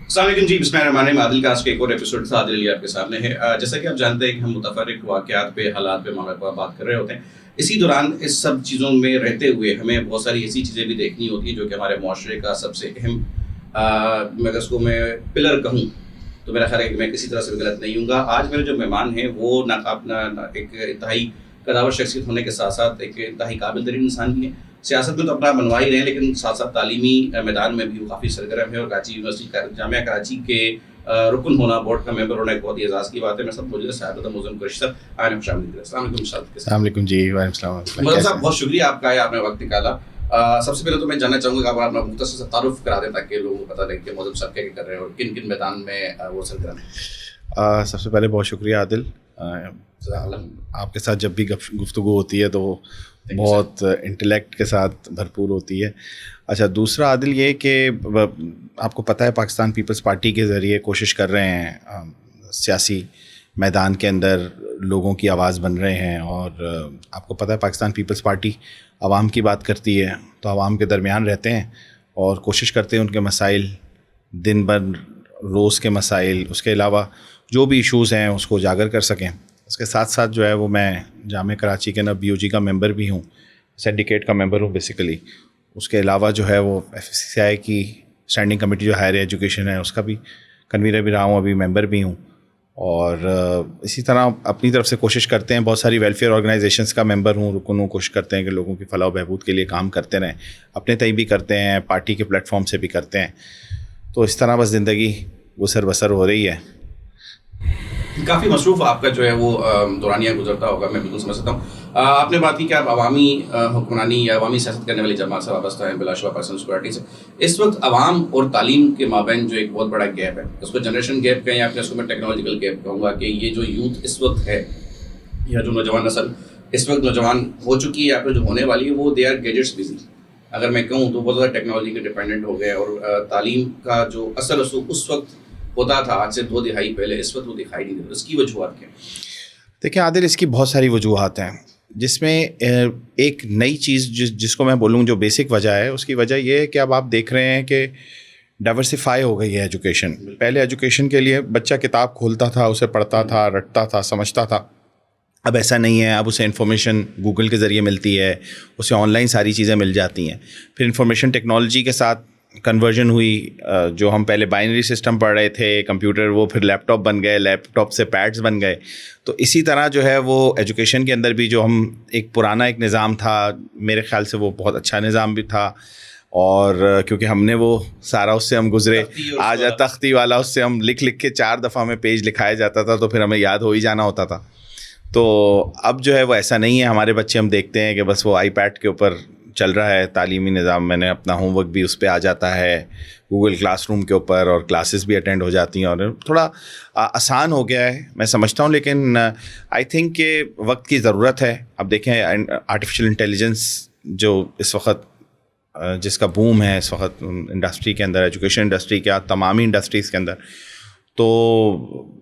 السلام علیکم جی، بسم اللہ الرحمن الرحیم. عادل کاسٹ کے ایک اور ایپیسوڈ سے عادل علی آپ کے سامنے ہے. جیسا کہ آپ جانتے ہیں کہ ہم متفرق واقعات پہ، حالات پہ، معاملات پہ بات کر رہے ہوتے ہیں. اسی دوران اس سب چیزوں میں رہتے ہوئے ہمیں بہت ساری ایسی چیزیں بھی دیکھنی ہوتی ہیں جو کہ ہمارے معاشرے کا سب سے اہم میں اس کو میں پلر کہوں تو میرا خیال ہے کہ میں کسی طرح سے بھی غلط نہیں ہوں گا. آج میرے جو مہمان ہیں وہ اپنا ایک انتہائی قداور شخصیت ہونے کے ساتھ ساتھ ایک انتہائی قابل ترین انسان بھی ہیں. سیاست میں تو اپنا بنوا ہی رہے ہیں، لیکن ساتھ ساتھ تعلیمی میدان میں بھی وہ کافی سرگرم ہے، اور کراچی یونیورسٹی جامعہ کراچی کے رکن ہونا، بورڈ کا ممبر ہونا ایک بہت ہی اعزاز کی بات ہے. میں سب بولیے صاحب موزن قریشی صاحب آئے خوش آمدید. السلام علیکم صاحب. السلام علیکم جی. وعلیکم السلام. موزن صاحب بہت شکریہ آپ کا، آپ نے وقت نکالا. سب سے پہلے تو میں جاننا چاہوں گا کہ آپ اپنا مختصر سا تعارف کرا دیں تاکہ لوگوں کو پتہ لگے کہ موزن صاحب کیا کر رہے ہیں اور کن کن میدان میں وہ سرگرم ہیں. سب سے پہلے بہت شکریہ عادل. آپ کے ساتھ جب بھی گفتگو ہوتی ہے تو وہ بہت انٹلیکٹ کے ساتھ بھرپور ہوتی ہے. اچھا، دوسرا عادل یہ کہ آپ کو پتہ ہے پاکستان پیپلز پارٹی کے ذریعے کوشش کر رہے ہیں سیاسی میدان کے اندر لوگوں کی آواز بن رہے ہیں، اور آپ کو پتہ ہے پاکستان پیپلز پارٹی عوام کی بات کرتی ہے تو عوام کے درمیان رہتے ہیں اور کوشش کرتے ہیں ان کے مسائل، دن بھر روز کے مسائل، اس کے علاوہ جو بھی ایشوز ہیں اس کو اجاگر کر سکیں. اس کے ساتھ ساتھ جو ہے وہ میں جامعہ کراچی کے BOG کا ممبر بھی ہوں، سینڈیکیٹ کا ممبر ہوں بیسیکلی. اس کے علاوہ جو ہے وہ FCCI کی اسٹینڈنگ کمیٹی جو ہائر ایجوکیشن ہے اس کا بھی کنوینر بھی رہا ہوں، ابھی ممبر بھی ہوں. اور اسی طرح اپنی طرف سے کوشش کرتے ہیں، بہت ساری ویلفیئر آرگنائزیشنس کا ممبر ہوں، رکن ہوں. کوشش کرتے ہیں کہ لوگوں کی فلاح و بہبود کے لیے کام کرتے رہیں، اپنے تئیں بھی کرتے ہیں، پارٹی کے پلیٹ فارم سے بھی کرتے ہیں. تو اس طرح بس زندگی گزر بسر ہو رہی ہے. کافی مصروف آپ کا جو ہے وہ دورانیہ گزرتا ہوگا، میں بالکل سمجھ سکتا ہوں. آپ نے بات کی کہ آپ عوامی حکمرانی یا عوامی سیاست کرنے والی جماعت سے وابستہ ہیں، بلا شبہ پرسنل سیکورٹی سے. اس وقت عوام اور تعلیم کے مابین جو ایک بہت بڑا گیپ ہے، اس کو جنریشن گیپ کہیں یا پھر اس کو میں ٹیکنالوجیکل گیپ کہوں گا، کہ یہ جو یوتھ اس وقت ہے یا جو نوجوان نسل اس وقت نوجوان ہو چکی ہے یا پھر جو ہونے والی ہے، وہ دے آر گیجٹس بزی. اگر میں کہوں تو بہت زیادہ ٹیکنالوجی کے ڈپینڈنٹ ہو گئے، اور تعلیم کا جو اثر رسوخ اس وقت ہوتا تھا آج سے 2 دہائی پہلے، اس وقت وہ دکھائی نہیں دیتا. اس کی وجوہات کیا؟ دیکھیں عادل، اس کی بہت ساری وجوہات ہیں، جس میں ایک نئی چیز جس کو میں بولوں جو بیسک وجہ ہے، اس کی وجہ یہ ہے کہ اب آپ دیکھ رہے ہیں کہ ڈائیورسفائی ہو گئی ہے ایجوکیشن. پہلے ایجوکیشن کے لیے بچہ کتاب کھولتا تھا، اسے پڑھتا تھا، رٹتا تھا، سمجھتا تھا. اب ایسا نہیں ہے. اب اسے انفارمیشن گوگل کے ذریعے ملتی ہے، اسے آن لائن ساری چیزیں مل جاتی ہیں. پھر انفارمیشن ٹیکنالوجی کے ساتھ کنورژن ہوئی. جو ہم پہلے بائنری سسٹم پڑھ رہے تھے کمپیوٹر، وہ پھر لیپ ٹاپ بن گئے، لیپ ٹاپ سے پیڈز بن گئے. تو اسی طرح جو ہے وہ ایجوکیشن کے اندر بھی جو ہم ایک پرانا ایک نظام تھا، میرے خیال سے وہ بہت اچھا نظام بھی تھا، اور کیونکہ ہم نے وہ سارا اس سے ہم گزرے. آج تختی والا، اس سے ہم لکھ کے 4 دفعہ میں پیج لکھایا جاتا تھا تو پھر ہمیں یاد ہو ہی جانا ہوتا تھا. تو اب جو ہے وہ ایسا نہیں ہے. ہمارے بچے ہم دیکھتے ہیں کہ بس وہ آئی پیڈ کے اوپر چل رہا ہے تعلیمی نظام. میں نے اپنا ہوم ورک بھی اس پہ آ جاتا ہے گوگل کلاس روم کے اوپر، اور کلاسز بھی اٹینڈ ہو جاتی ہیں، اور تھوڑا آسان ہو گیا ہے میں سمجھتا ہوں. لیکن آئی تھنک کہ وقت کی ضرورت ہے. اب دیکھیں آرٹیفیشیل انٹیلیجنس جو اس وقت جس کا بوم ہے اس وقت انڈسٹری کے اندر، ایجوکیشن انڈسٹری کے تمامی انڈسٹریز کے اندر، تو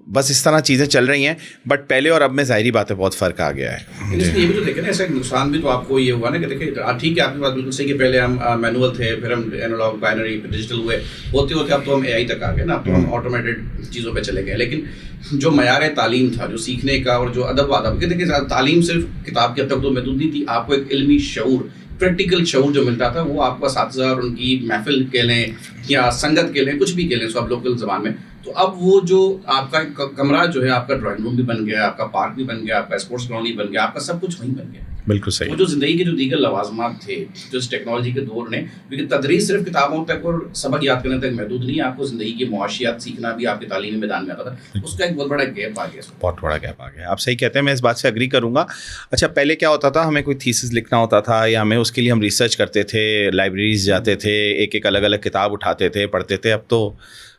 بس اس طرح چیزیں چل رہی ہیں. بٹ پہلے اور اب میں ظاہری بات ہے بہت فرق آ گیا ہے. اس میں یہ بھی تو دیکھیں نا، ایسا نقصان بھی تو آپ کو یہ ہوا نا کہ دیکھیں ٹھیک ہے آپ کی بات بالکل صحیح کہ پہلے ہم مینول تھے، پھر ہم اینالاگ بائنری، پھر ڈیجیٹل ہوئے، ہوتے ہوتے اب تو ہم AI تک آ گئے نا، اب تو ہم آٹومیٹڈ چیزوں پہ چلے گئے. لیکن جو معیار تعلیم تھا، جو سیکھنے کا اور جو ادب و ادب کہ دیکھیں تعلیم صرف کتاب کے حد تک تو محدود نہیں تھی. آپ کو ایک علمی شعور، پریکٹیکل شعور جو ملتا تھا، وہ آپ کو اساتذہ اور ان کی محفل کہہ لیں یا سنگت کہہ لیں، کچھ بھی کہہ لیں سو آپ لوکل زبان میں. تو اب وہ جو آپ کا کمرہ جو ہے، آپ کا ڈرائنگ روم بھی بن گیا، آپ کا پارک بھی بن گیا، آپ کا اسپورٹس گراؤنڈ بھی بن گیا، آپ کا سب کچھ وہیں بن گیا. بالکل صحیح. وہ جو زندگی کے جو دیگر لوازمات تھے جو اس ٹیکنالوجی کے دور نے، کیونکہ تدریس صرف کتابوں تک اور سبق یاد کرنے تک محدود نہیں ہے، آپ کو زندگی کے معاشیات سیکھنا بھی آپ کے تعلیمی میدان میں آتا تھا. اس کا ایک بہت بڑا گیپ آ گیا. بہت بڑا گیپ آ گیا. آپ صحیح کہتے ہیں، میں اس بات سے اگری کروں گا. اچھا، پہلے کیا ہوتا تھا، ہمیں کوئی تھیسس لکھنا ہوتا تھا یا ہمیں اس کے لیے ہم ریسرچ کرتے تھے، لائبریریز جاتے تھے، ایک الگ الگ کتاب اٹھاتے تھے، پڑھتے تھے. اب تو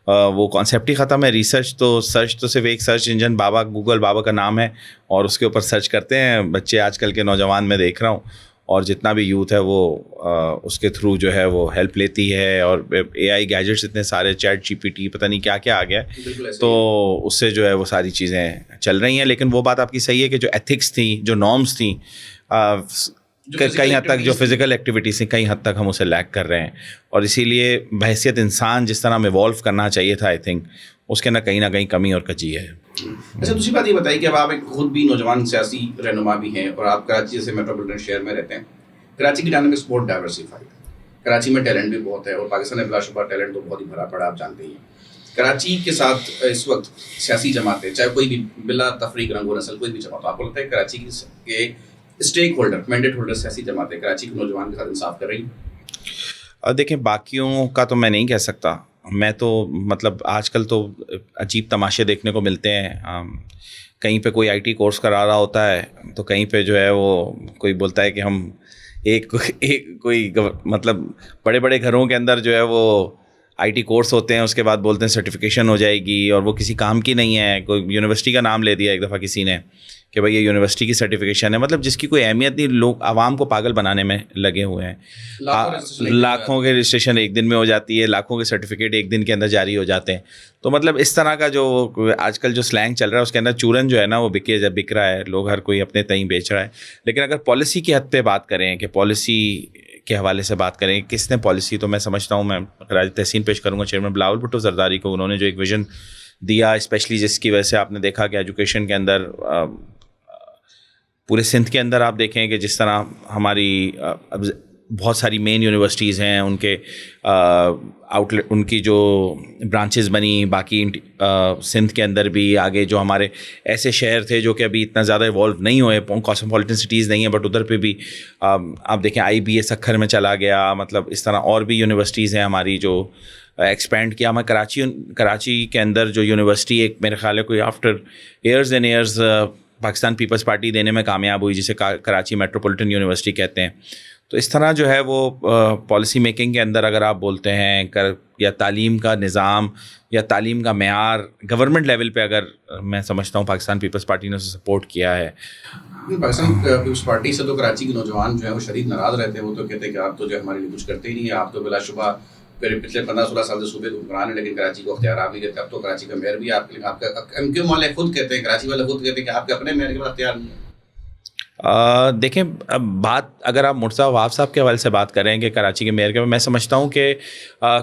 وہ کانسیپٹ ہی ختم ہے. ریسرچ تو صرف ایک سرچ انجن گوگل بابا کا نام ہے، اور اس کے اوپر سرچ کرتے ہیں بچے. آج کل کے نوجوان میں دیکھ رہا ہوں، اور جتنا بھی یوتھ ہے وہ اس کے تھرو جو ہے وہ ہیلپ لیتی ہے. اور AI گیجٹس اتنے سارے، چیٹ GPT پتہ نہیں کیا کیا آ گیا ہے، تو اس سے جو ہے وہ ساری چیزیں چل رہی ہیں. لیکن وہ بات آپ کی صحیح ہے کہ جو ایتھکس تھیں، جو نارمس تھیں، کئی حد تک جو فزیکل ایکٹیویٹیز ہیں کئی حد تک ہم اسے لیک کر رہے ہیں, اور اسی لیے بحیثیت انسان جس طرح ہم ایوالو کرنا چاہیے تھا, آئی تھنک اس کے نہ کہیں کمی اور کجی ہے. اچھا, دوسری بات یہ بتائیے کہ اب آپ ایک خود بھی نوجوان سیاسی رہنما بھی ہیں اور آپ کراچی جیسے میٹروپولیٹن شہر میں رہتے ہیں. کراچی کی ڈائنامکس بہت ڈائیورسفائڈ ہے, کراچی میں ٹیلنٹ بھی بہت ہے, اور پاکستان میں بلا شبہ ٹیلنٹ تو بہت ہی بھرا پڑا, آپ جانتے ہی ہیں. کراچی کے ساتھ اس وقت سیاسی جماعتیں, چاہے کوئی بھی بلا تفریق رنگ و نسل کوئی بھی جماعت, آپ کو لگتا ہے کراچی کے اسٹیک ہولڈر مینڈیٹ ہولڈر سیاسی جماعتیں کراچی کے نوجوان کے ساتھ انصاف کر رہی ہیں؟ دیکھیں باقیوں کا تو میں نہیں کہہ سکتا, میں تو مطلب آج کل تو عجیب تماشے دیکھنے کو ملتے ہیں. کہیں پہ کوئی IT کورس کرا رہا ہوتا ہے تو کہیں پہ جو ہے وہ کوئی بولتا ہے کہ ہم ایک کوئی مطلب بڑے بڑے گھروں کے اندر جو ہے وہ IT کورس ہوتے ہیں, اس کے بعد بولتے ہیں سرٹیفکیشن ہو جائے گی, اور وہ کسی کام کی نہیں ہے. کوئی یونیورسٹی کا نام لے دیا ایک دفعہ کسی نے کہ بھائی یہ یونیورسٹی کی سرٹیفکیشن ہے, مطلب جس کی کوئی اہمیت نہیں. لوگ عوام کو پاگل بنانے میں لگے ہوئے ہیں. لاکھوں کے رجسٹریشن ایک دن میں ہو جاتی ہے, لاکھوں کے سرٹیفکیٹ ایک دن کے اندر جاری ہو جاتے ہیں. تو مطلب اس طرح کا جو آج کل جو سلینگ چل رہا ہے اس کے اندر چورن جو ہے نا وہ بک رہا ہے, لوگ ہر کوئی اپنے تئیں بیچ رہا ہے. لیکن اگر پالیسی کی حد پہ بات کریں کہ پالیسی کے حوالے سے بات کریں, کس نے پالیسی, تو میں سمجھتا ہوں, میں خراج تحسین پیش کروں گا چیئرمین بلاول بھٹو زرداری کو. انہوں نے جو ایک ویژن دیا اسپیشلی جس کی وجہ سے آپ نے دیکھا کہ ایجوکیشن کے اندر پورے سندھ کے اندر آپ دیکھیں کہ جس طرح ہماری بہت ساری مین یونیورسٹیز ہیں, ان کے آؤٹلیٹ, ان کی جو برانچز بنی, باقی سندھ کے اندر بھی آگے جو ہمارے ایسے شہر تھے جو کہ ابھی اتنا زیادہ ایوالو نہیں ہوئے, کاسموپولیٹن سٹیز نہیں ہیں, بٹ ادھر پہ بھی آپ دیکھیں IBA سکھر میں چلا گیا. مطلب اس طرح اور بھی یونیورسٹیز ہیں ہماری جو ایکسپینڈ کیا. میں کراچی کے اندر جو یونیورسٹی ایک میرے خیال ہے کوئی after years and years Pakistan Peoples Party دینے میں کامیاب ہوئی, جسے کراچی میٹروپولیٹن یونیورسٹی کہتے ہیں. تو اس طرح جو ہے وہ پالیسی میکنگ کے اندر اگر آپ بولتے ہیں یا تعلیم کا نظام یا تعلیم کا معیار گورنمنٹ لیول پہ, اگر میں سمجھتا ہوں پاکستان پیپلز پارٹی نے اسے سپورٹ کیا ہے. پاکستان پیپلز پارٹی سے تو کراچی کے نوجوان جو ہیں وہ شدید ناراض رہتے ہیں. وہ تو کہتے ہیں کہ آپ تو جو ہمارے لیے کچھ کرتے ہی نہیں ہیں, آپ تو بلا شبہ پچھلے 15-16 سال سے صوبے کو حکمران ہیں لیکن کراچی کو اختیار آپ نہیں دیتے. اب تو کراچی کا میئر بھی آپ کا MQ والے خود کہتے ہیں, کراچی والے خود کہتے ہیں کہ آپ کے اپنے میئر کے پاس اختیار نہیں ہے. دیکھیں اب بات اگر آپ مرتضیٰ وہاب صاحب کے حوالے سے بات کریں کہ کراچی کے میئر کے, میں سمجھتا ہوں کہ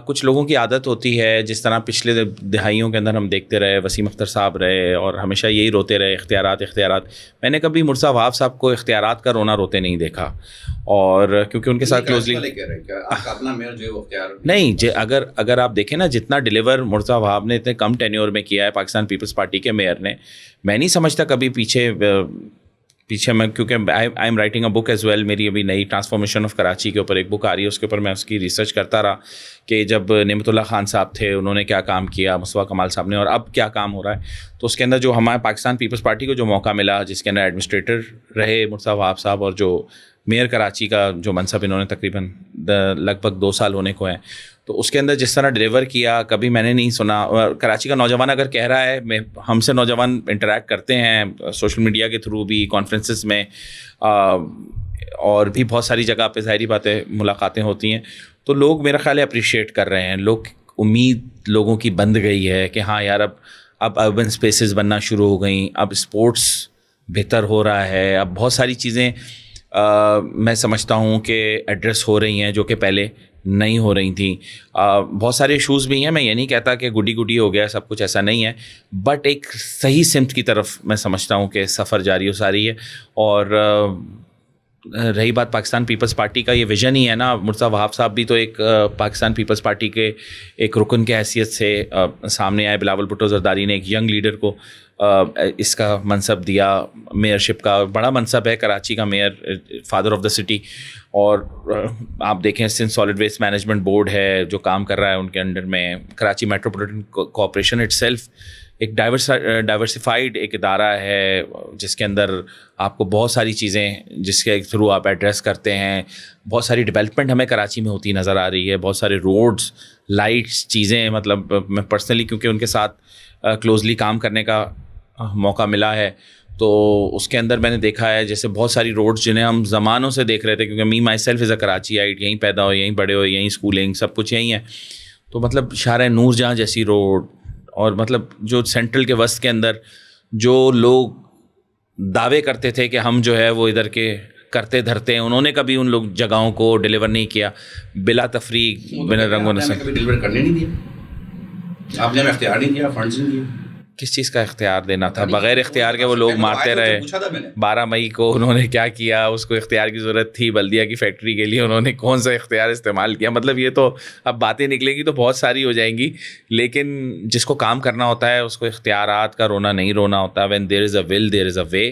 کچھ لوگوں کی عادت ہوتی ہے, جس طرح پچھلے دہائیوں کے اندر ہم دیکھتے رہے, وسیم اختر صاحب رہے اور ہمیشہ یہی روتے رہے اختیارات. میں نے کبھی مرتضیٰ وہاب صاحب کو اختیارات کا رونا روتے نہیں دیکھا, اور کیونکہ ان کے ساتھ کلوزلی نہیں, اگر آپ دیکھیں نا جتنا ڈیلیور مرتضیٰ وہاب نے اتنے کم ٹینیور میں کیا ہے پاکستان پیپلز پارٹی کے میئر نے, میں نہیں سمجھتا کبھی پیچھے میں, کیونکہ I am writing a book as well, میری ابھی نئی ٹرانسفارمیشن آف کراچی کے اوپر ایک بک آ رہی ہے, اس کے اوپر میں اس کی ریسرچ کرتا رہا کہ جب نعمت اللہ خان صاحب تھے انہوں نے کیا کام کیا, مصطفیٰ کمال صاحب نے, اور اب کیا کام ہو رہا ہے. تو اس کے اندر جو ہمارے پاکستان پیپلز پارٹی کو جو موقع ملا, جس کے اندر ایڈمنسٹریٹر رہے مرتضیٰ وہاب صاحب, اور جو میئر کراچی کا جو منصب انہوں نے تقریباً لگ بھگ 2 سال ہونے کو ہیں, تو اس کے اندر جس طرح ڈیلیور کیا کبھی میں نے نہیں سنا. کراچی کا نوجوان اگر کہہ رہا ہے, ہم سے نوجوان انٹریکٹ کرتے ہیں سوشل میڈیا کے تھرو بھی, کانفرنسز میں اور بھی بہت ساری جگہ پہ ظاہری باتیں ملاقاتیں ہوتی ہیں, تو لوگ میرا خیال ہے اپریشیٹ کر رہے ہیں. لوگ امید لوگوں کی بند گئی ہے کہ ہاں یار اب اربن اسپیسز بننا شروع ہو گئیں, اب اسپورٹس بہتر ہو رہا ہے, اب بہت ساری چیزیں میں سمجھتا ہوں کہ ایڈریس ہو رہی ہیں جو کہ پہلے نہیں ہو رہی تھیں. بہت سارے ایشوز بھی ہیں, میں یہ نہیں کہتا کہ گڈی ہو گیا سب کچھ, ایسا نہیں ہے, بٹ ایک صحیح سمت کی طرف میں سمجھتا ہوں کہ سفر جاری و ساری ہے. اور رہی بات پاکستان پیپلز پارٹی کا, یہ ویژن ہی ہے نا. مرتضیٰ وہاب صاحب بھی تو ایک پاکستان پیپلز پارٹی کے ایک رکن کے حیثیت سے سامنے آئے. بلاول بھٹو زرداری نے ایک ینگ لیڈر کو اس کا منصب دیا, میئرشپ کا بڑا منصب ہے کراچی کا mayor, father of the city. اور آپ دیکھیں Sindh solid waste management board ہے جو کام کر رہا ہے ان کے انڈر میں. Karachi metropolitan corporation it self ایک ڈائیورسفائڈ ایک ادارہ ہے جس کے اندر آپ کو بہت ساری چیزیں جس کے تھرو آپ ایڈریس کرتے ہیں. بہت ساری ڈیولپمنٹ ہمیں کراچی میں ہوتی نظر آ رہی ہے, بہت سارے روڈز, لائٹس, چیزیں. مطلب میں پرسنلی کیونکہ ان کے ساتھ کلوزلی کام کرنے کا موقع ملا ہے, تو اس کے اندر میں نے دیکھا ہے جیسے بہت ساری روڈز جنہیں ہم زمانوں سے دیکھ رہے تھے, کیونکہ می مائی سیلف از اے کراچی آئٹ, یہیں پیدا ہوئے, یہیں بڑے ہوئے, یہیں اسکولنگ سب کچھ یہیں ہے. تو مطلب شارع نور جہاں جیسی روڈ, اور مطلب جو سینٹرل کے وسط کے اندر جو لوگ دعوے کرتے تھے کہ ہم جو ہے وہ ادھر کے کرتے دھرتے ہیں, انہوں نے کبھی ان لوگ جگہوں کو ڈیلیور نہیں کیا بلا تفریق بنا رنگ و نسل. کبھی ڈیلیور کرنے نہیں دیا, آپ نے ہمیں اختیار نہیں دیا, فنڈز نہیں دیے. کس چیز کا اختیار دینا تھا؟ بغیر اختیار کے وہ لوگ مارتے رہے. 12 مئی کو انہوں نے کیا کیا, اس کو اختیار کی ضرورت تھی بلدیہ کی فیکٹری کے لیے, انہوں نے کون سا اختیار استعمال کیا؟ مطلب یہ تو اب باتیں نکلیں گی تو بہت ساری ہو جائیں گی, لیکن جس کو کام کرنا ہوتا ہے اس کو اختیارات کا رونا نہیں رونا ہوتا. When there is a will there is a way.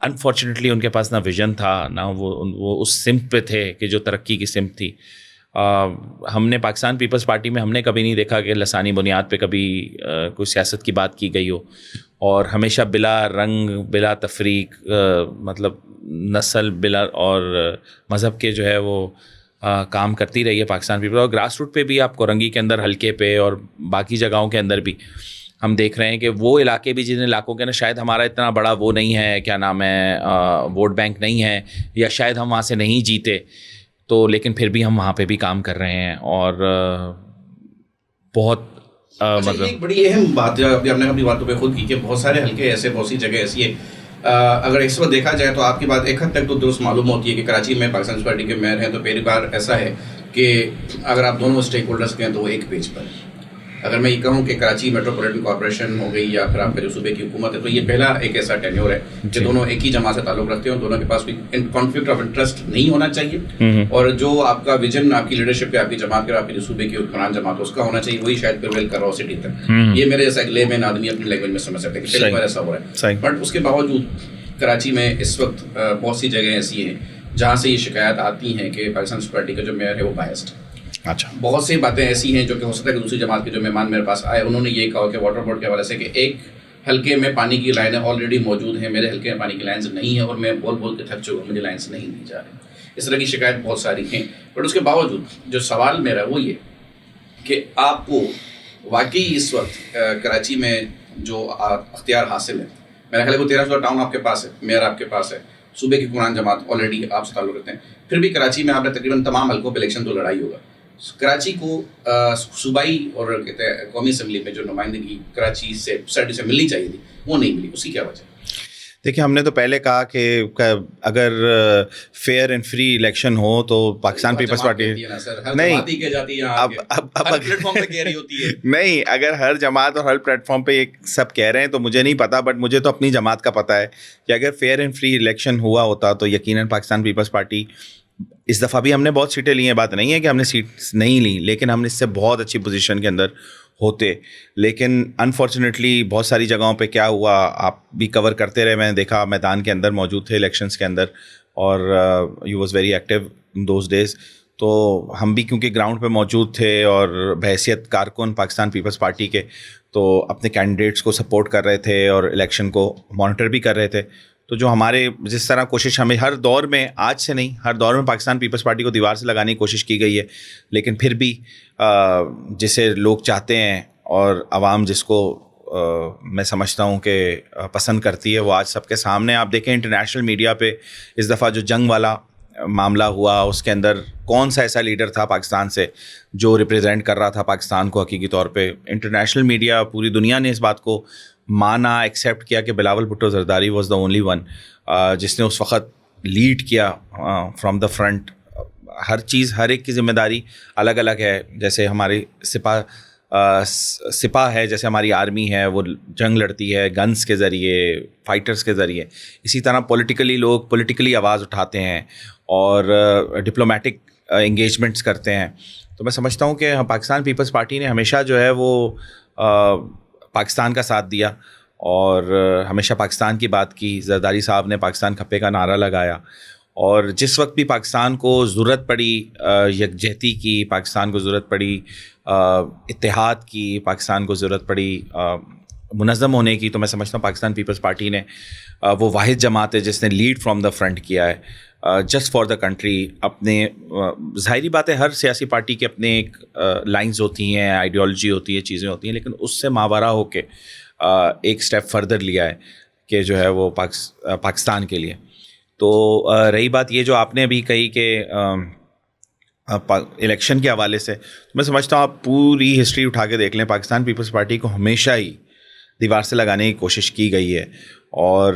Unfortunately ان کے پاس نہ ویژن تھا, نہ وہ اس سمت پہ تھے کہ جو ترقی کی سمت تھی. ہم نے پاکستان پیپلز پارٹی میں ہم نے کبھی نہیں دیکھا کہ لسانی بنیاد پہ کبھی کوئی سیاست کی بات کی گئی ہو, اور ہمیشہ بلا رنگ بلا تفریق, مطلب نسل بلا اور مذہب کے جو ہے وہ کام کرتی رہی ہے پاکستان پیپل. اور گراس روٹ پہ بھی آپ کورنگی کے اندر حلقے پہ اور باقی جگہوں کے اندر بھی ہم دیکھ رہے ہیں کہ وہ علاقے بھی جن علاقوں کے نا شاید ہمارا اتنا بڑا وہ نہیں ہے, کیا نام ہے, ووٹ بینک نہیں ہے, یا شاید ہم وہاں سے نہیں جیتے, تو لیکن پھر بھی ہم وہاں پہ بھی کام کر رہے ہیں. اور بہت مطلب ایک بڑی اہم بات ہے آپ نے اپنی باتوں پہ خود کی کہ بہت سارے حلقے ایسے, بہت سی جگہ ایسی ہے, اگر اس وقت دیکھا جائے تو آپ کی بات ایک حد تک تو درست معلوم ہوتی ہے کہ کراچی میں پاکستان پارٹی کے میئر ہیں تو پہلی بار ایسا ہے کہ اگر آپ دونوں اسٹیک ہولڈرس کے ہیں تو وہ ایک پیج پر ہے. اگر میں یہ کہوں کہ کراچی میٹروپولیٹن کارپوریشن ہو گئی یا پھر آپ کا جو صوبے کی حکومت ہے, تو یہ پہلا ایک ایسا ٹینیور ہے کہ دونوں ایک ہی جماعت سے تعلق رکھتے ہیں, دونوں کے پاس کوئی کانفلکٹ آف انٹرسٹ نہیں ہونا چاہیے, اور جو آپ کا ویژن آپ کی لیڈرشپ پہ آپ کی جماعت کے آپ کی جو صوبے کی حکمران جماعت اس کا ہونا چاہیے, وہی شاید پریویل کر رہا ہو سٹی تک. یہ میرے جیسا ایک لے مین آدمی اپنی لینگویج میں سمجھ سکتے ہیں کہ پہلی بار ایسا ہو رہا ہے. بٹ اس کے باوجود کراچی میں اس وقت بہت سی جگہیں ایسی ہیں جہاں سے یہ شکایات آتی ہیں کہ پاکستان پارٹی کا جو میئر ہے وہ بائسڈ. اچھا, بہت سی باتیں ایسی ہیں جو کہ ہو سکتا ہے کہ دوسری جماعت کے جو مہمان میرے پاس آئے انہوں نے یہ کہا کہ واٹر بورڈ کے حوالے سے کہ ایک حلقے میں پانی کی لائنیں آلریڈی موجود ہیں, میرے حلقے میں پانی کی لائنز نہیں ہیں اور میں بول کے تھک چکا ہوں, مجھے لائنز نہیں دی جا رہی. اس طرح کی شکایت بہت ساری ہیں. بٹ اس کے باوجود جو سوال میرا وہ یہ کہ آپ کو واقعی اس وقت کراچی میں جو اختیار حاصل ہے, میرا خیال ہے وہ 1300 ٹاؤن آپ کے پاس ہے, میئر آپ کے پاس ہے, صوبے کی حکمران جماعت آلریڈی آپ سے تعلق رکھتے ہیں, پھر بھی کراچی میں آپ نے تقریباً تمام حلقوں پہ الیکشن تو لڑائی ہوگا. کراچی کو صوبائی اور کہتے ہیں قومی اسمبلی میں جو نمائندگی کراچی سے سوسائٹی سے ملنی چاہیے تھی وہ نہیں ملی, اس کی کیا وجہ؟ دیکھیے, ہم نے تو پہلے کہا کہ اگر فیئر اینڈ فری الیکشن ہو تو پاکستان پیپلز پارٹی نہیں, اگر ہر جماعت اور ہر پلیٹ فارم پہ یہ سب کہہ رہے ہیں تو مجھے نہیں پتا, بٹ مجھے تو اپنی جماعت کا پتہ ہے کہ اگر فیئر اینڈ فری الیکشن ہوا ہوتا تو یقیناً پاکستان پیپلز پارٹی, اس دفعہ بھی ہم نے بہت سیٹیں لی ہیں, بات نہیں ہے کہ ہم نے سیٹس نہیں لی, لیکن ہم نے اس سے بہت اچھی پوزیشن کے اندر ہوتے. لیکن انفارچونیٹلی بہت ساری جگہوں پہ کیا ہوا, آپ بھی کور کرتے رہے, میں نے دیکھا میدان کے اندر موجود تھے الیکشنز کے اندر, اور you was very active in those days. تو ہم بھی کیونکہ گراؤنڈ پہ موجود تھے اور بحیثیت کارکن پاکستان پیپلز پارٹی کے, تو اپنے کینڈیڈیٹس کو سپورٹ کر رہے تھے اور الیکشن کو مانیٹر بھی کر رہے تھے. تو جو ہمارے جس طرح کوشش ہمیں ہر دور میں, آج سے نہیں, ہر دور میں پاکستان پیپلز پارٹی کو دیوار سے لگانے کی کوشش کی گئی ہے, لیکن پھر بھی جسے لوگ چاہتے ہیں اور عوام جس کو میں سمجھتا ہوں کہ پسند کرتی ہے وہ آج سب کے سامنے. آپ دیکھیں انٹرنیشنل میڈیا پہ اس دفعہ جو جنگ والا معاملہ ہوا, اس کے اندر کون سا ایسا لیڈر تھا پاکستان سے جو ریپرزینٹ کر رہا تھا پاکستان کو حقیقی طور پہ. انٹرنیشنل میڈیا, پوری دنیا نے اس بات کو مانا, ایکسیپٹ کیا کہ Bilawal Bhutto Zardari was the only one جس نے اس وقت لیڈ کیا فرام دا فرنٹ. ہر چیز, ہر ایک کی ذمہ داری الگ الگ ہے. جیسے ہماری سپاہ ہے, جیسے ہماری آرمی ہے, وہ جنگ لڑتی ہے گنز کے ذریعے, فائٹرز کے ذریعے. اسی طرح پولیٹیکلی لوگ پولیٹیکلی آواز اٹھاتے ہیں اور ڈپلومیٹک انگیجمنٹس کرتے ہیں. تو میں سمجھتا ہوں کہ پاکستان پیپلز پارٹی نے ہمیشہ جو ہے وہ پاکستان کا ساتھ دیا اور ہمیشہ پاکستان کی بات کی. زرداری صاحب نے پاکستان کھپے کا نعرہ لگایا, اور جس وقت بھی پاکستان کو ضرورت پڑی یکجہتی کی, پاکستان کو ضرورت پڑی اتحاد کی, پاکستان کو ضرورت پڑی منظم ہونے کی, تو میں سمجھتا ہوں پاکستان پیپلز پارٹی نے وہ واحد جماعت ہے جس نے لیڈ فرام دا فرنٹ کیا ہے جسٹ فار دا کنٹری. اپنے ظاہری بات ہے ہر سیاسی پارٹی کے اپنے ایک لائنز ہوتی ہیں, آئیڈیالوجی ہوتی ہے, چیزیں ہوتی ہیں, لیکن اس سے ماورا ہو کے ایک سٹیپ فردر لیا ہے کہ جو ہے وہ پاکستان کے لیے. تو رہی بات یہ جو آپ نے ابھی کہی کہ الیکشن کے حوالے سے, میں سمجھتا ہوں آپ پوری ہسٹری اٹھا کے دیکھ لیں, پاکستان پیپلز پارٹی کو ہمیشہ ہی دیوار سے لگانے کی کوشش کی گئی ہے. اور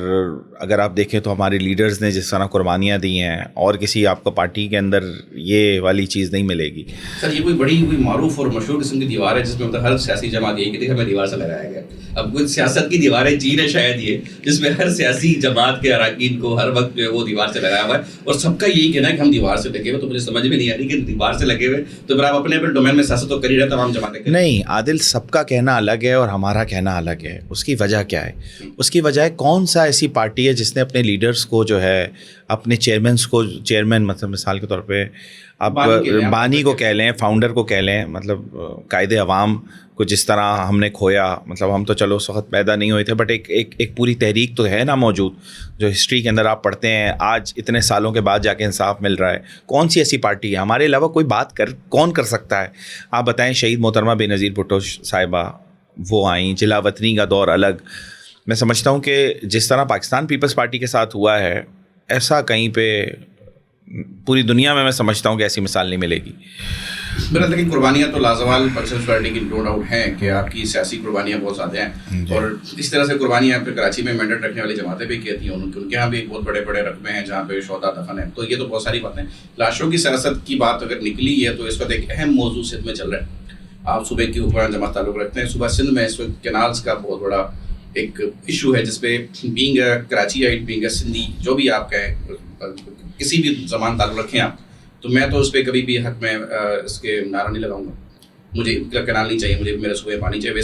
اگر آپ دیکھیں تو ہمارے لیڈرز نے جس طرح قربانیاں دی ہیں اور کسی آپ کو پارٹی کے اندر یہ والی چیز نہیں ملے گی. سر یہ کوئی معروف اور مشہور قسم کی دیوار ہے جس میں ہر سیاسی جماعت یہی کہتی ہے ہمیں دیوار سے لگایا گیا. اب کوئی سیاست کی دیواریں چین ہے شاید یہ, جس میں ہر سیاسی جماعت کے اراکین کو ہر وقت جو ہے وہ دیوار سے لگایا ہوا ہے, اور سب کا یہی کہنا ہے کہ ہم دیوار سے لگے ہوئے. تو مجھے سمجھ میں نہیں آ رہی کہ دیوار سے لگے ہوئے تو پھر آپ اپنے ڈومین میں سیاست تو کر ہی رہے تمام جماعتیں. نہیں عادل, سب کا کہنا الگ ہے اور ہمارا کہنا الگ ہے. اس کی وجہ کیا ہے؟ اس کی وجہ ہے کون سا ایسی پارٹی ہے جس نے اپنے لیڈرز کو جو ہے اپنے چیئرمین مطلب مثال کے طور پہ آپ بانی کو کہہ لیں, فاؤنڈر کو کہہ لیں, مطلب قائد عوام کو جس طرح ہم نے کھویا. مطلب ہم تو چلو اس وقت پیدا نہیں ہوئے تھے, بٹ ایک پوری تحریک تو ہے نا موجود جو ہسٹری کے اندر آپ پڑھتے ہیں. آج اتنے سالوں کے بعد جا کے انصاف مل رہا ہے. کون سی ایسی پارٹی ہے ہمارے علاوہ کوئی بات کون کر سکتا ہے؟ آپ بتائیں. شہید محترمہ بے نظیر بھٹو صاحبہ وہ آئیں, جلا وطنی کا دور الگ. میں سمجھتا ہوں کہ جس طرح پاکستان پیپلز پارٹی کے ساتھ ہوا ہے ایسا کہیں پہ پوری دنیا میں سمجھتا ہوں کہ ایسی مثال نہیں ملے گی. میرا لیکن قربانیاں تو لازوال پیپلز پارٹی کی نو ڈاؤٹ ہیں کہ آپ کی سیاسی قربانیاں بہت زیادہ ہیں, اور اس طرح سے قربانیاں پھر کراچی میں مینڈیٹ رکھنے والی جماعتیں بھی کہتی ہیں ان کے یہاں بھی بہت بڑے بڑے رقبے ہیں جہاں پہ شہداء دفن ہیں. تو یہ تو بہت ساری باتیں. لاشوں کی سیاست کی بات اگر نکلی ہے تو اس وقت ایک اہم موضوع سندھ میں چل رہا ہے. آپ صوبے کی حکمران جماعت تعلق رکھتے ہیں. صوبہ سندھ میں اس وقت کینالز کا بہت بڑا ایک ایشو ہے جس پہ بینگ کراچی آئٹ بینگ سندھی جو بھی آپ کہیں کسی بھی زمان تعلق رکھیں آپ, تو میں تو اس پہ کبھی بھی حق میں اس کے نعرہ نہیں لگاؤں گا. مجھے کینال نہیں چاہیے, مجھے میرے صوبے پانی چاہیے.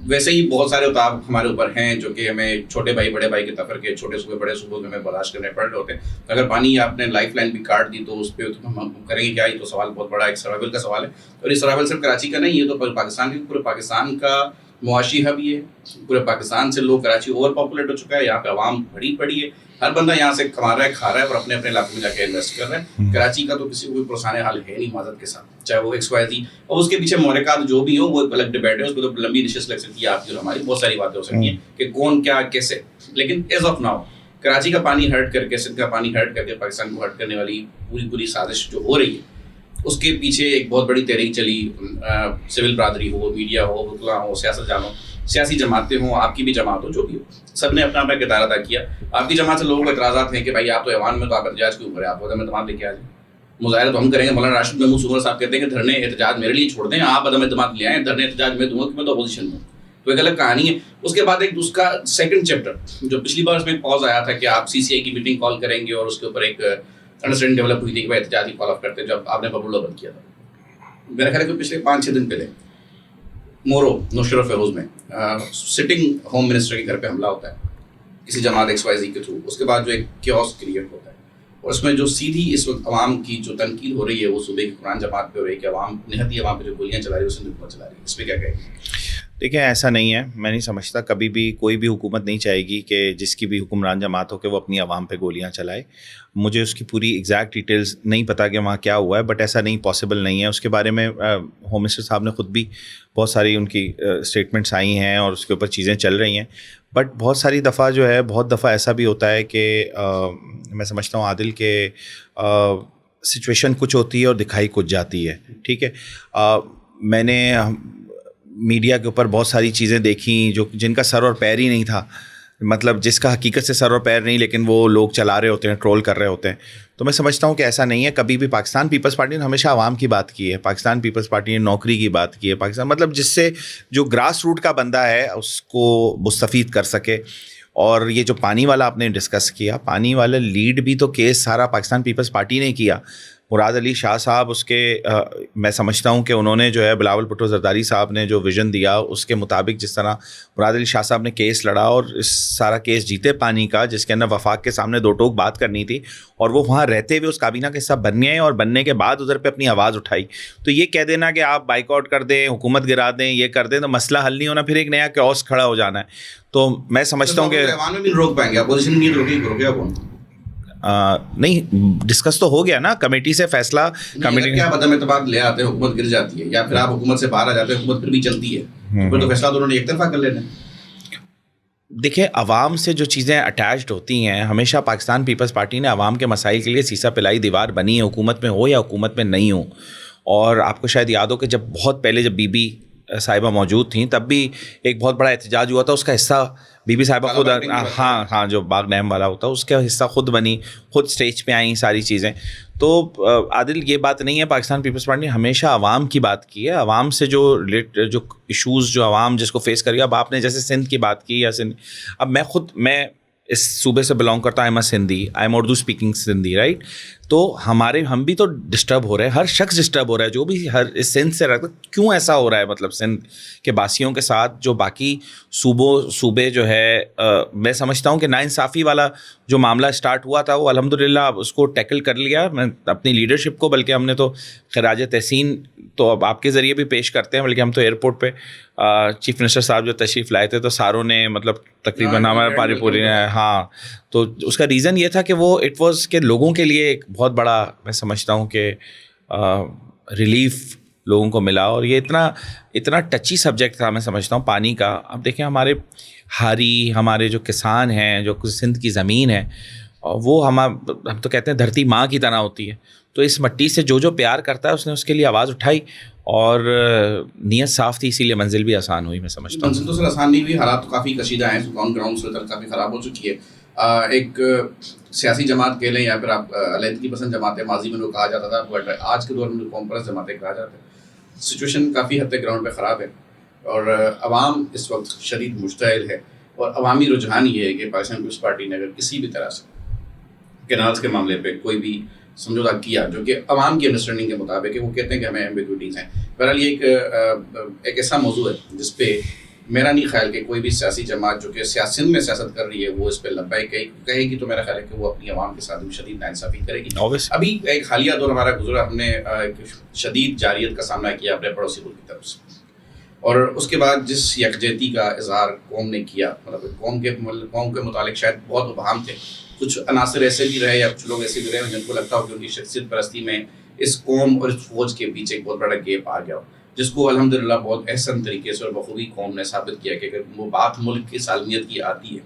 ویسے ہی بہت سارے اتاب ہمارے اوپر ہیں جو کہ ہمیں چھوٹے بھائی بڑے بھائی کے تفر کے چھوٹے صوبے بڑے صوبوں میں ہمیں برداشت کرنے پڑ رہے ہوتے ہیں. اگر پانی آپ نے لائف لائن بھی کاٹ دی تو اس پہ ہم کریں گے کیا؟ یہ تو سوال بہت بڑا ایک سروائیول کا سوال ہے. اور یہ سروائیول صرف کراچی کا نہیں, یہ تو پاکستان کے پورے پاکستان کا معاشی ہب یہ ہے. پورے پاکستان سے لوگ, کراچی اوور پاپولیٹ ہو چکا ہے, یہاں پہ عوام بڑی پڑی ہے, ہر بندہ یہاں سے کما رہا ہے, کھا رہا ہے اور اپنے اپنے علاقے میں جا کے انویسٹ کر رہا ہے. کراچی کا تو کسی کو کوئی پرسان حال ہے نہیں معذرت کے ساتھ, چاہے وہ ایکس وائی زی, اور اس کے پیچھے محرکات جو بھی ہوں وہ ایک الگ ڈبیٹ ہے. اس کو تو لمبی نشست لگ سکتی ہے آپ کی اور ہماری, بہت ساری باتیں ہو سکتی ہیں کہ کون کیا کیسے. لیکن ایز آف ناؤ کراچی کا پانی ہرٹ کر کے, سندھ کا پانی ہرٹ کر کے پاکستان کو ہرٹ کرنے والی پوری سازش جو ہو رہی ہے اس کے پیچھے ایک بہت بڑی تحریک چلی. سول برادری ہو, میڈیا ہو, وکلا ہو, سیاست جانو, سیاسی جماعتیں ہوں, آپ کی بھی جماعت ہو, جو بھی ہو, سب نے اپنا کردار ادا کیا. آپ کی جماعت سے لوگوں کو اعتراضات ہیں کہ بھائی آپ تو ایوان میں تو آپ احتجاج کیوں کریں, آپ عدم اعتماد لے کے آ جائیں. مظاہرہ تو ہم کریں گے. مولانا راشد محمود سومر صاحب کہتے ہیں کہ دھرنے احتجاج میرے لیے چھوڑ دیں, آپ عدم اعتماد لے آئیں. دھرنے احتجاج میں دوں گا کہ میں تو اپوزیشن میں ہوں. تو ایک الگ کہانی ہے. اس کے بعد ایک اس کا سیکنڈ چیپٹر جو پچھلی بار اس میں پاز آیا تھا کہ آپ سی سی آئی کی میٹنگ کال کریں گے, اور اس کے اوپر ایک انڈرسٹینڈنگ ڈیولپ ہوئی تھی کہ بھائی احتجاجی کال آف کرتے جب آپ نے ببلو بند کیا تھا. میرا خیال ہے کہ پچھلے 5-6 دن پہلے مورو نوشرف فیروز میں سٹنگ ہوم منسٹر کے گھر پہ حملہ ہوتا ہے کسی جماعت ایکس وائی زی کے تھرو. اس کے بعد جو ایک کیوس کریٹ ہوتا ہے, اور اس میں جو سیدھی اس وقت عوام کی جو تنقید ہو رہی ہے وہ صوبے کی حکمران جماعت پہ ہو رہی ہے کہ عوام نہتی عوام پہ جو گولیاں چلا رہی ہے وہ سندھ حکومت چلا رہی ہے. اس پہ کیا کہیں گے؟ دیکھیں ایسا نہیں ہے, میں نہیں سمجھتا کبھی بھی کوئی بھی حکومت نہیں چاہے گی کہ جس کی بھی حکمران جماعت ہو کہ وہ اپنی عوام پہ گولیاں چلائے. مجھے اس کی پوری ایگزیکٹ ڈیٹیلز نہیں پتہ کہ وہاں کیا ہوا ہے, بٹ ایسا نہیں پاسبل نہیں ہے. اس کے بارے میں ہوم منسٹر صاحب نے خود بھی بہت ساری ان کی اسٹیٹمنٹس آئی ہیں اور اس کے اوپر چیزیں چل رہی ہیں. بٹ بہت ساری دفعہ جو ہے بہت دفعہ ایسا بھی ہوتا ہے کہ میں سمجھتا ہوں عادل کہ سچویشن کچھ ہوتی ہے اور دکھائی کچھ جاتی ہے. ٹھیک ہے, میں نے میڈیا کے اوپر بہت ساری چیزیں دیکھیں جن کا سر اور پیر ہی نہیں تھا, مطلب جس کا حقیقت سے سر اور پیر نہیں, لیکن وہ لوگ چلا رہے ہوتے ہیں, ٹرول کر رہے ہوتے ہیں. تو میں سمجھتا ہوں کہ ایسا نہیں ہے. کبھی بھی پاکستان پیپلز پارٹی نے ہمیشہ عوام کی بات کی ہے. پاکستان پیپلز پارٹی نے نوکری کی بات کی ہے. پاکستان مطلب جس سے جو گراس روٹ کا بندہ ہے اس کو مستفید کر سکے. اور یہ جو پانی والا آپ نے ڈسکس کیا, پانی والا لیڈ بھی تو کیس سارا پاکستان پیپلز پارٹی نے کیا. مراد علی شاہ صاحب اس کے میں سمجھتا ہوں کہ انہوں نے جو ہے بلاول بھٹو زرداری صاحب نے جو ویژن دیا اس کے مطابق جس طرح مراد علی شاہ صاحب نے کیس لڑا اور اس سارا کیس جیتے پانی کا, جس کے اندر وفاق کے سامنے 2 ٹوک بات کرنی تھی, اور وہ وہاں رہتے ہوئے اس کابینہ کا حصہ بن گئے اور بننے کے بعد ادھر پہ اپنی آواز اٹھائی. تو یہ کہہ دینا کہ آپ بائیک آؤٹ کر دیں, حکومت گرا دیں, یہ کر دیں, تو مسئلہ حل نہیں ہونا, پھر ایک نیا کیوس کھڑا ہو جانا ہے. تو میں سمجھتا ہوں کہ روک پائیں گے, اپوزیشن نہیں روکے کون نہیں, ڈسکس تو ہو گیا نا کمیٹی سے فیصلہ. کمیٹی کیا عدم اعتماد لے آتے ہیں, حکومت گر جاتی ہے, یا پھر آپ حکومت سے باہر آ جاتے ہیں, حکومت پھر بھی چلتی ہے, پھر تو فیصلہ تو انہوں نے ایک طرفہ کر لینا. دیکھیں عوام سے جو چیزیں اٹیچڈ ہوتی ہیں, ہمیشہ پاکستان پیپلز پارٹی نے عوام کے مسائل کے لیے سیسا پلائی دیوار بنی ہے, حکومت میں ہو یا حکومت میں نہیں ہو. اور آپ کو شاید یاد ہو کہ جب بہت پہلے جب بی بی صاحبہ موجود تھیں تب بھی ایک بہت بڑا احتجاج ہوا تھا. اس کا حصہ بی بی صاحبہ خود, ہاں جو باغ نعیم والا ہوتا ہے اس کا حصہ خود بنی, خود اسٹیج پہ آئیں ساری چیزیں. تو عادل یہ بات نہیں ہے, پاکستان پیپلز پارٹی نے ہمیشہ عوام کی بات کی ہے, عوام سے جو ایشوز جو عوام جس کو فیس کر گیا. اب آپ نے جیسے سندھ کی بات کی یا سندھ, اب میں اس صوبے سے بلانگ کرتا ہوں, I am a Sindhi, I am Urdu speaking Sindhi, right. تو ہم بھی تو ڈسٹرب ہو رہے ہیں, ہر شخص ڈسٹرب ہو رہا ہے جو بھی اس سندھ سے رہتا. کیوں ایسا ہو رہا ہے مطلب سندھ کے باسیوں کے ساتھ جو باقی صوبے جو ہے, میں سمجھتا ہوں کہ ناانصافی والا جو معاملہ اسٹارٹ ہوا تھا وہ الحمدللہ اس کو ٹیکل کر لیا میں اپنی لیڈرشپ کو, بلکہ ہم نے تو خراج تحسین تو اب آپ کے ذریعے بھی پیش کرتے ہیں, بلکہ ہم تو ایئرپورٹ پہ چیف منسٹر صاحب جو تشریف لائے تھے تو ساروں نے مطلب تقریباً ہمارے پاری پوری نے, ہاں. تو اس کا ریزن یہ تھا کہ وہ اٹ واز کہ لوگوں کے لیے ایک بہت بڑا میں سمجھتا ہوں کہ ریلیف لوگوں کو ملا. اور یہ اتنا ٹچی سبجیکٹ تھا میں سمجھتا ہوں پانی کا. اب دیکھیں ہمارے جو کسان ہیں, جو سندھ کی زمین ہے, وہ ہم تو کہتے ہیں دھرتی ماں کی طرح ہوتی ہے. تو اس مٹی سے جو پیار کرتا ہے اس نے اس کے لیے آواز اٹھائی اور نیت صاف تھی, اسی لیے منزل بھی آسان ہوئی. میں سمجھتا ہوں منزل تو سر آسان نہیں ہوئی, حالات تو کافی کشیدہ ہیں, آن گراؤنڈ صورت کافی خراب ہو چکی ہے. ایک سیاسی جماعت کہہ لیں یا پھر آپ علیحدگی پسند جماعتیں, ماضی میں لوگ کہا جاتا تھا, بٹ آج کے دور میں قوم پرست جماعتیں کہا جاتا ہے. سچویشن کافی حد تک گراؤنڈ پہ خراب ہے اور عوام اس وقت شدید مشتعل ہے. اور عوامی رجحان یہ ہے کہ پاکستان پیپلز پارٹی نے اگر کسی بھی طرح سے کینالز کے معاملے پہ کوئی بھی سمجھوتا کیا جو کہ عوام کی انڈرسٹینڈنگ کے مطابق ہے, وہ کہتے ہیں کہ ہمیں ایمبیگوٹیز ہیں. بہرحال یہ ایک ایسا موضوع ہے جس پہ میرا نہیں خیال کہ کوئی بھی سیاسی جماعت جو کہ سندھ میں سیاست کر رہی ہے وہ اس پہ لبیک کہے گی, تو میرا خیال ہے کہ وہ اپنی عوام کے ساتھ بھی شدید ناانصافی کرے گی. ابھی ایک حالیہ دور ہمارا گزرا, ہم نے شدید جارحیت کا سامنا کیا اپنے پڑوسی ملک کی طرف سے, اور اس کے بعد جس یکجہتی کا اظہار قوم نے کیا, مطلب قوم کے متعلق شاید بہت ابہام تھے. کچھ عناصر ایسے بھی رہے یا کچھ لوگ ایسے بھی رہے جن کو لگتا ہو کہ ان کی شخصیت پرستی میں اس قوم اور اس فوج کے پیچھے ایک بہت بڑا گیپ آ گیا ہو, جس کو الحمدللہ بہت احسن طریقے سے اور بخوبی قوم نے ثابت کیا کہ اگر وہ بات ملک کی سالمیت کی آتی ہے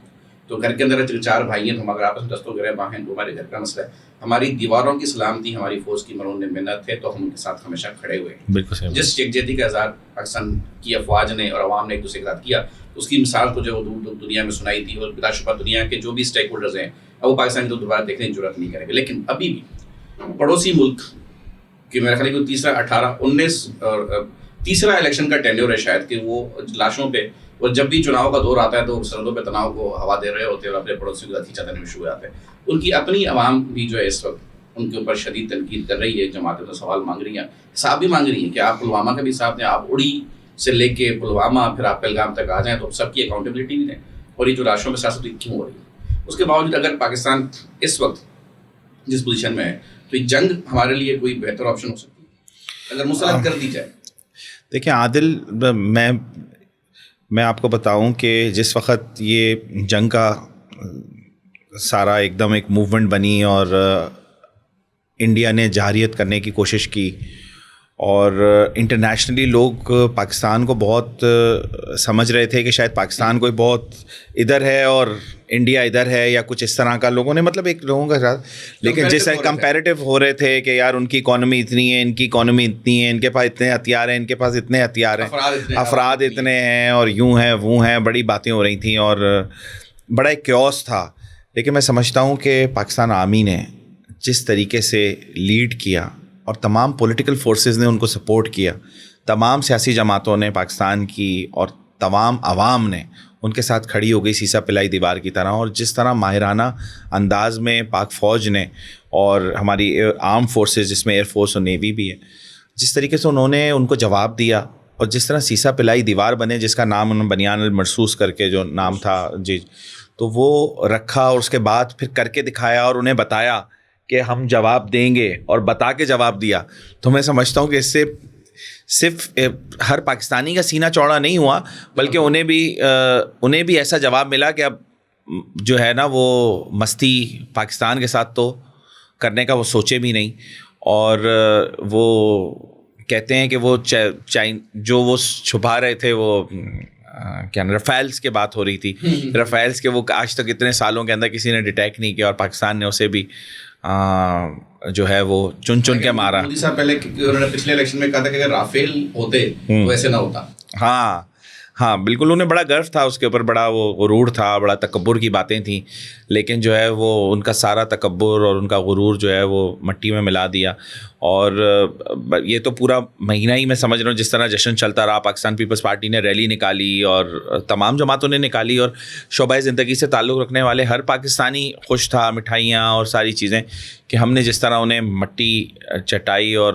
تو گھر کے اندر چار بھائی ہیں تو ہم اگر آپس میں دستوں گرے باہیں تو ہمارے گھر کا مسئلہ ہے. ہماری دیواروں کی سلامتی ہماری فوج کی مرہون منت ہے, تو ہم ان کے ساتھ ہمیشہ کھڑے ہوئے ہیں. بالکل جس یکجہتی کا اظہار پاکستان کی افواج نے اور عوام نے ایک دوسرے کے ساتھ کیا, اس کی مثال تو جو دور دور دنیا میں سنائی تھی, اور بلا شبہ دنیا کے جو بھی اسٹیک ہولڈرز ہیں اب وہ پاکستان کو دوبارہ دیکھنے کی ضرورت نہیں کریں گے. لیکن ابھی بھی پڑوسی ملک کہ میرا خیال ہے کہ تیسرا الیکشن کا ٹینیور ہے شاید, کہ وہ لاشوں پہ اور جب بھی چناؤ کا دور آتا ہے تو سرحدوں پہ تناؤ کو ہوا دے رہے ہوتے ہیں اور اپنے پڑوسیوں کے ساتھ کھینچا دینے میں شروع ہو جاتے ہیں. ان کی اپنی عوام بھی جو ہے اس وقت ان کے اوپر شدید تنقید کر رہی ہے, جماعتیں تو سوال مانگ رہی ہیں, حساب بھی مانگ رہی ہیں کہ آپ پلوامہ کا بھی حساب دیں, آپ اڑی سے لے کے پلوامہ پھر آپ پہلگام تک آ جائیں تو سب کی اکاؤنٹیبلٹی بھی دیں, اور یہ جو لاشوں میں سیاست کیوں ہو رہی ہے. اس کے باوجود اگر پاکستان اس وقت جس پوزیشن میں ہے تو یہ جنگ ہمارے لیے کوئی بہتر آپشن ہو سکتی ہے اگر مسلط کر دی جائے. دیکھیں عادل, میں آپ کو بتاؤں کہ جس وقت یہ جنگ کا سارا ایک دم ایک موومنٹ بنی اور انڈیا نے جارحیت کرنے کی کوشش کی اور انٹرنیشنلی لوگ پاکستان کو بہت سمجھ رہے تھے کہ شاید پاکستان کوئی بہت ادھر ہے اور انڈیا ادھر ہے یا کچھ اس طرح کا لوگوں نے مطلب ایک لوگوں کا ساتھ, لیکن جیسے کمپیریٹیو ہو رہے تھے کہ یار ان کی اکانومی اتنی ہے, ان کی اکانومی اتنی ہے, ان کے پاس اتنے ہتھیار ہیں, ان کے پاس اتنے ہتھیار ہیں, افراد اتنے ہیں اور یوں ہیں وہ ہیں, بڑی باتیں ہو رہی تھیں اور بڑا ایک کیوس تھا. لیکن میں سمجھتا ہوں کہ پاکستان آرمی نے جس طریقے سے لیڈ کیا اور تمام پولیٹیکل فورسز نے ان کو سپورٹ کیا, تمام سیاسی جماعتوں نے پاکستان کی اور تمام عوام نے ان کے ساتھ کھڑی ہو گئی سیسا پلائی دیوار کی طرح. اور جس طرح ماہرانہ انداز میں پاک فوج نے اور ہماری آرم فورسز جس میں ایئر فورس اور نیوی بھی ہے, جس طریقے سے انہوں نے ان کو جواب دیا اور جس طرح سیسا پلائی دیوار بنے, جس کا نام انہوں نے بنیان المرصوص کر کے جو نام تھا جی, تو وہ رکھا اور اس کے بعد پھر کر کے دکھایا اور انہیں بتایا کہ ہم جواب دیں گے اور بتا کے جواب دیا. تو میں سمجھتا ہوں کہ اس سے صرف ہر پاکستانی کا سینہ چوڑا نہیں ہوا, بلکہ انہیں بھی ایسا جواب ملا کہ اب جو ہے نا وہ مستی پاکستان کے ساتھ تو کرنے کا وہ سوچے بھی نہیں. اور وہ کہتے ہیں کہ وہ جو وہ چھپا رہے تھے وہ کیا رفیلس کی بات ہو رہی تھی, رفیلس کے وہ آج تک اتنے سالوں کے اندر کسی نے ڈیٹیکٹ نہیں کیا اور پاکستان نے اسے بھی جو ہے وہ چن کے مارا. مودی صاحب پہلے انہوں نے پچھلے الیکشن میں کہا تھا کہ اگر رافیل ہوتے تو ایسے نہ ہوتا. ہاں ہاں بالکل, انہیں بڑا گرو تھا اس کے اوپر, بڑا وہ غرور تھا, بڑا تکبر کی باتیں تھیں, لیکن جو ہے وہ ان کا سارا تکبر اور ان کا غرور جو ہے وہ مٹی میں ملا دیا. اور یہ تو پورا مہینہ ہی میں سمجھ رہا ہوں جس طرح جشن چلتا رہا, پاکستان پیپلز پارٹی نے ریلی نکالی اور تمام جماعتوں نے نکالی, اور شعبۂ زندگی سے تعلق رکھنے والے ہر پاکستانی خوش تھا, مٹھائیاں اور ساری چیزیں, کہ ہم نے جس طرح انہیں مٹی چٹائی اور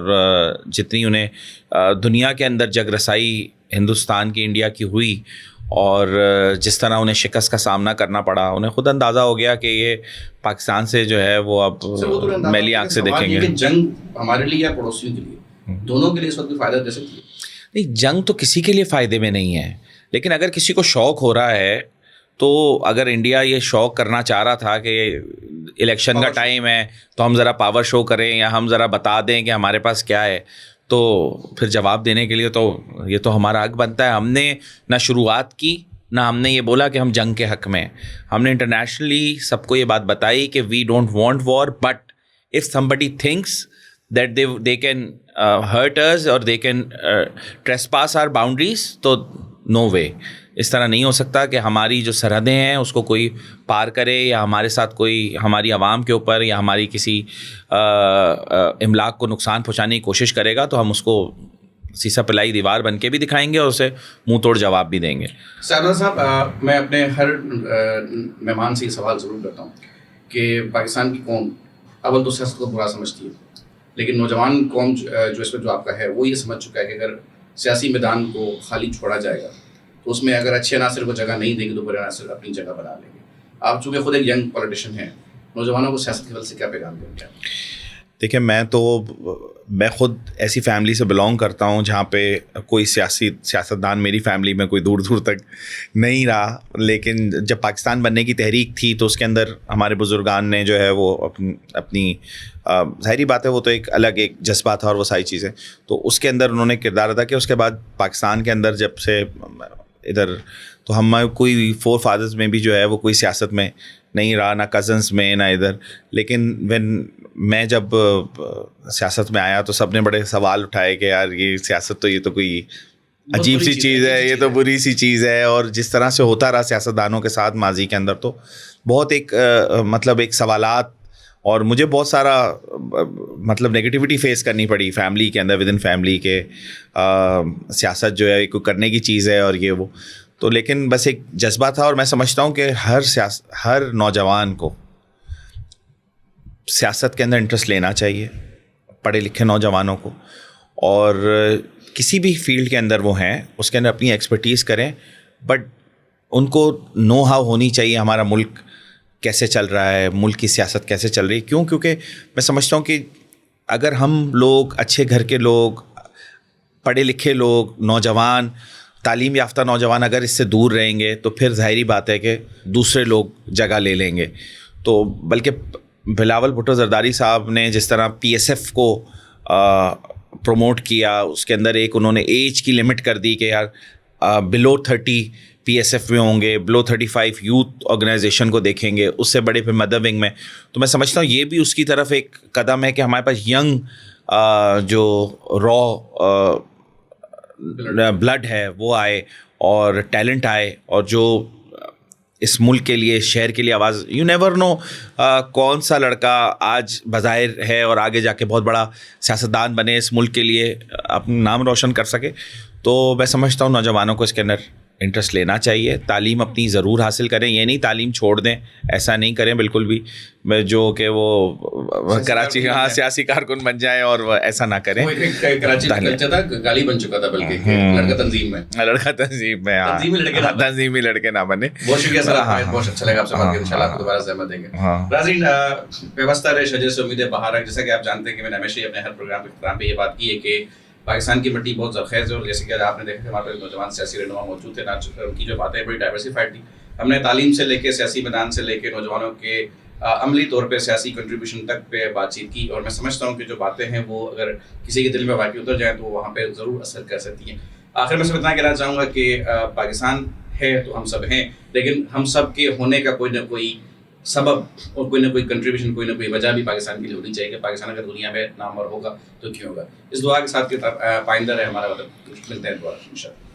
جتنی انہیں دنیا کے اندر جگ رسائی ہندوستان کی, انڈیا کی ہوئی, اور جس طرح انہیں شکست کا سامنا کرنا پڑا, انہیں خود اندازہ ہو گیا کہ یہ پاکستان سے جو ہے وہ اب میلی آنکھ سے دیکھیں گے. جنگ ہمارے لیے یا پڑوسیوں کے لیے, دونوں کے لیے اس وقت فائدہ دے سکتی ہے؟ نہیں, جنگ تو کسی کے لیے فائدے میں نہیں ہے, لیکن اگر کسی کو شوق ہو رہا ہے تو اگر انڈیا یہ شوق کرنا چاہ رہا تھا کہ الیکشن کا ٹائم ہے تو ہم ذرا پاور شو کریں یا ہم ذرا بتا دیں کہ ہمارے پاس کیا ہے, تو پھر جواب دینے کے لیے تو یہ تو ہمارا حق بنتا ہے. ہم نے نہ شروعات کی, نہ ہم نے یہ بولا کہ ہم جنگ کے حق میں. ہم نے انٹرنیشنلی سب کو یہ بات بتائی کہ we don't want war, but if somebody thinks that they can hurt us or they can trespass our boundaries, تو no way. اس طرح نہیں ہو سکتا کہ ہماری جو سرحدیں ہیں اس کو کوئی پار کرے, یا ہمارے ساتھ کوئی ہماری عوام کے اوپر یا ہماری کسی املاک کو نقصان پہنچانے کی کوشش کرے گا تو ہم اس کو سیسا پلائی دیوار بن کے بھی دکھائیں گے اور اسے منہ توڑ جواب بھی دیں گے. سردار صاحب, میں اپنے ہر مہمان سے یہ سوال ضرور کرتا ہوں کہ پاکستان کی قوم اول تو سیاست کو برا سمجھتی ہے, لیکن نوجوان قوم جو اس وقت جو آپ کا ہے وہ یہ سمجھ چکا ہے کہ اگر سیاسی میدان کو خالی چھوڑا جائے گا تو اس میں اگر اچھے عناصر کو جگہ نہیں دیں گے تو برے عناصر اپنی جگہ بنا لیں گے. آپ چونکہ خود ایک ینگ پولیٹیشین ہیں, نوجوانوں کو سیاست کے حوالے سے کیا پیغام دیں گے؟ دیکھیں, میں خود ایسی فیملی سے بلانگ کرتا ہوں جہاں پہ کوئی سیاستدان میری فیملی میں کوئی دور دور تک نہیں رہا, لیکن جب پاکستان بننے کی تحریک تھی تو اس کے اندر ہمارے بزرگان نے جو ہے وہ اپنی ظاہری بات ہے وہ تو ایک الگ ایک جذبہ تھا اور وہ ساری چیزیں, تو اس کے اندر انہوں نے کردار ادا کیا. اس کے بعد پاکستان کے اندر جب سے ادھر تو ہم کوئی فور فادرز میں بھی جو ہے وہ کوئی سیاست میں نہیں رہا, نہ کزنس میں نہ ادھر, لیکن میں جب سیاست میں آیا تو سب نے بڑے سوال اٹھائے کہ یار یہ سیاست تو یہ تو کوئی عجیب سی چیز ہے, یہ تو بری سی چیز ہے. اور جس طرح سے ہوتا رہا سیاستدانوں کے ساتھ ماضی کے اندر تو بہت ایک مطلب ایک سوالات, اور مجھے بہت سارا مطلب نگیٹیوٹی فیس کرنی پڑی فیملی کے اندر, ود ان فیملی کے سیاست جو ہے کوئی کرنے کی چیز ہے اور یہ وہ تو, لیکن بس ایک جذبہ تھا. اور میں سمجھتا ہوں کہ ہر نوجوان کو سیاست کے اندر انٹرسٹ لینا چاہیے, پڑھے لکھے نوجوانوں کو, اور کسی بھی فیلڈ کے اندر وہ ہیں اس کے اندر اپنی ایکسپرٹیز کریں, بٹ ان کو نو ہاؤ ہونی چاہیے ہمارا ملک کیسے چل رہا ہے, ملک کی سیاست کیسے چل رہی ہے. کیوں؟ کیونکہ میں سمجھتا ہوں کہ اگر ہم لوگ اچھے گھر کے لوگ, پڑھے لکھے لوگ, نوجوان, تعلیم یافتہ نوجوان اگر اس سے دور رہیں گے تو پھر ظاہری بات ہے کہ دوسرے لوگ جگہ لے لیں گے. تو بلکہ بلاول بھٹو زرداری صاحب نے جس طرح پی ایس ایف کو پروموٹ کیا, اس کے اندر ایک انہوں نے ایج کی لمٹ کر دی کہ یار بلو 30 پی ایس ایف میں ہوں گے, بلو 35 یوتھ آرگنائزیشن کو دیکھیں گے, اس سے بڑے پھر مدر ونگ میں. تو میں سمجھتا ہوں یہ بھی اس کی طرف ایک قدم ہے کہ ہمارے پاس ینگ جو را بلڈ ہے وہ آئے اور ٹیلنٹ آئے, اور جو اس ملک کے لیے, شہر کے لیے آواز. یو نیور نو کون سا لڑکا آج بظاہر ہے اور آگے جا کے بہت بڑا سیاستدان بنے, اس ملک کے لیے اپنا نام روشن کر سکے. تو میں سمجھتا ہوں نوجوانوں کو اس کے اندر انٹرسٹ لینا چاہیے, تعلیم اپنی ضرور حاصل کریں, یہ نہیں تعلیم چھوڑ دیں, ایسا نہیں کریں بالکل بھی, جو کہ وہ کراچی سیاسی کارکن بن جائیں, اور وہ ایسا نہ کریں. گالی بن چکا تھا بلکہ لڑکا تنظیم میں تنظیمی لڑکے نہ بنے. بہت شکریہ سر, بہت اچھا لگا آپ سے بات کر کے, انشاءاللہ آپ کو دوبارہ زحمت دیں گے. ناظرین, پیوستہ رہے شجر سے امید بہار ہے. جیسا کہ آپ جانتے ہیں کہ میں نے ہمیشہ اپنے ہر پروگرام کے اختتام پہ یہ بات کی ہے کہ پاکستان کی مٹی بہت زرخیز ہے, اور جیسے کہ آپ نے دیکھا کہ ہمارے پاس نوجوان سیاسی رہنما موجود تھے, ان کی جو باتیں بڑی ڈائیورسفائڈ تھی. ہم نے تعلیم سے لے کے سیاسی میدان سے لے کے نوجوانوں کے عملی طور پہ سیاسی کنٹریبیوشن تک پہ بات چیت کی, اور میں سمجھتا ہوں کہ جو باتیں ہیں وہ اگر کسی کے دل میں واقعی اتر جائیں تو وہ وہاں پہ ضرور اثر کر سکتی ہیں. آخر میں صرف اتنا کہنا چاہوں گا کہ پاکستان ہے تو ہم سب ہیں, لیکن ہم سب کے ہونے کا کوئی نہ کوئی سبب اور کوئی نہ کوئی کنٹریبیوشن, کوئی نہ کوئی وجہ بھی پاکستان کے لیے ہونی چاہیے کہ پاکستان اگر دنیا میں نامور ہوگا تو کیوں ہوگا. اس دعا کے ساتھ کہ پائندہ رہے ہمارا وطن. ملتے ہیں دوبارہ انشاءاللہ.